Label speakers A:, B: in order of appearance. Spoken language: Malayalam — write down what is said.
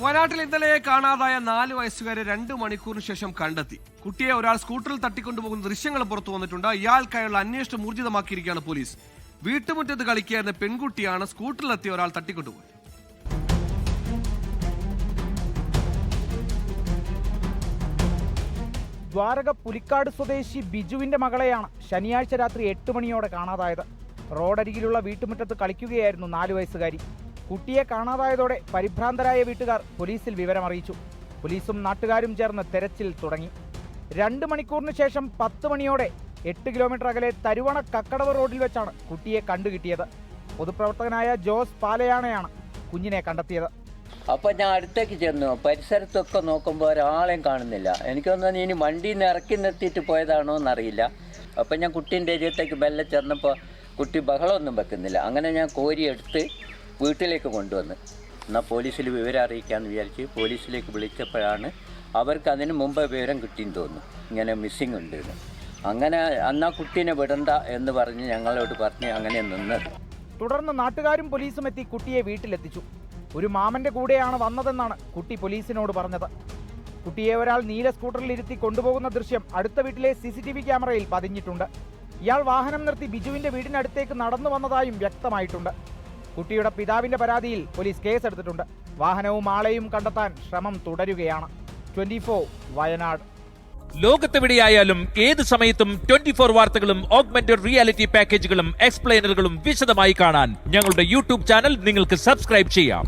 A: വയനാട്ടിൽ ഇന്നലെ കാണാതായ 4 വയസ്സുകാരെ 2 മണിക്കൂറിന് ശേഷം കണ്ടെത്തി. കുട്ടിയെ ഒരാൾ സ്കൂട്ടറിൽ തട്ടിക്കൊണ്ടുപോകുന്ന ദൃശ്യങ്ങൾ പുറത്തു വന്നിട്ടുണ്ട്. ഇയാൾക്കായുള്ള അന്വേഷണം ഊർജിതമാക്കിയിരിക്കുകയാണ് പോലീസ്. വീട്ടുമുറ്റത്ത് കളിക്കുകയായിരുന്ന പെൺകുട്ടിയാണ് സ്കൂട്ടറിലെത്തിയ ഒരാൾ തട്ടിക്കൊണ്ടുപോയത്.
B: ദ്വാരക പുലിക്കാട് സ്വദേശി ബിജുവിന്റെ മകളെയാണ് ശനിയാഴ്ച രാത്രി 8 മണിയോടെ കാണാതായത്. റോഡരികിലുള്ള വീട്ടുമുറ്റത്ത് കളിക്കുകയായിരുന്നു 4 വയസ്സുകാരി. കുട്ടിയെ കാണാതായതോടെ പരിഭ്രാന്തരായ വീട്ടുകാർ പോലീസിൽ വിവരമറിയിച്ചു. പോലീസും നാട്ടുകാരും ചേർന്ന് തെരച്ചിൽ തുടങ്ങി. 2 മണിക്കൂറിന് ശേഷം 10 മണിയോടെ 8 കിലോമീറ്റർ അകലെ തരുവണ കക്കടവ് റോഡിൽ വെച്ചാണ് കുട്ടിയെ കണ്ടുകിട്ടിയത്. പൊതുപ്രവർത്തകനായ ജോസ് പാലയാണയാണ് കുഞ്ഞിനെ കണ്ടെത്തിയത്.
C: അപ്പോൾ ഞാൻ അടുത്തേക്ക് ചെന്നു. പരിസരത്തൊക്കെ നോക്കുമ്പോൾ ഒരാളെയും കാണുന്നില്ല. എനിക്കൊന്നും ഇനി വണ്ടിയിൽ നിന്ന് ഇറക്കി നിർത്തിയിട്ട് പോയതാണോ എന്നറിയില്ല. അപ്പം ഞാൻ കുട്ടീൻ്റെ ഏരിയത്തേക്ക് ബെല്ലെ ചെന്നപ്പോൾ കുട്ടി ബഹളമൊന്നും വെക്കുന്നില്ല. അങ്ങനെ ഞാൻ കോരിയെടുത്ത് വീട്ടിലേക്ക് കൊണ്ടുവന്ന് എന്നാൽ പോലീസിൽ വിവരം അറിയിക്കാമെന്ന് വിചാരിച്ച് പോലീസിലേക്ക് വിളിച്ചപ്പോഴാണ് അവർക്ക് അതിന് മുമ്പ് വിവരം കിട്ടിയെന്ന് തോന്നുന്നു, ഇങ്ങനെ മിസ്സിങ് ഉണ്ട് എന്ന്. അങ്ങനെ അന്നാ കുട്ടീനെ വിടണ്ട എന്ന് പറഞ്ഞ് ഞങ്ങളോട് പറഞ്ഞ് അങ്ങനെ നിന്നത്.
B: തുടർന്ന് നാട്ടുകാരും പോലീസും എത്തി കുട്ടിയെ വീട്ടിലെത്തിച്ചു. ഒരു മാമന്റെ കൂടെയാണ് വന്നതെന്നാണ് കുട്ടി പോലീസിനോട് പറഞ്ഞത്. കുട്ടിയെ ഒരാൾ നീല സ്കൂട്ടറിൽ ഇരുത്തി കൊണ്ടുപോകുന്ന ദൃശ്യം അടുത്ത വീട്ടിലെ CCTV ക്യാമറയിൽ പതിഞ്ഞിട്ടുണ്ട്. ഇയാൾ വാഹനം നിർത്തി ബിജുവിന്റെ വീടിനടുത്തേക്ക് നടന്നു വന്നതായും വ്യക്തമായിട്ടുണ്ട്. കുട്ടിയുടെ പിതാവിന്റെ പരാതിയിൽ പോലീസ് കേസെടുത്തിട്ടുണ്ട്. വാഹനവും ആളെയും കണ്ടെത്താൻ ശ്രമം തുടരുകയാണ്. 24 വയനാട്.
D: ലോകത്തെവിടെയായാലും ഏത് സമയത്തും 24 വാർത്തകളും ഓഗ്മെന്റഡ് റിയാലിറ്റി പാക്കേജുകളും എക്സ്പ്ലെയിനറുകളും വിശദമായി കാണാൻ ഞങ്ങളുടെ YouTube ചാനൽ നിങ്ങൾക്ക് സബ്സ്ക്രൈബ് ചെയ്യാം.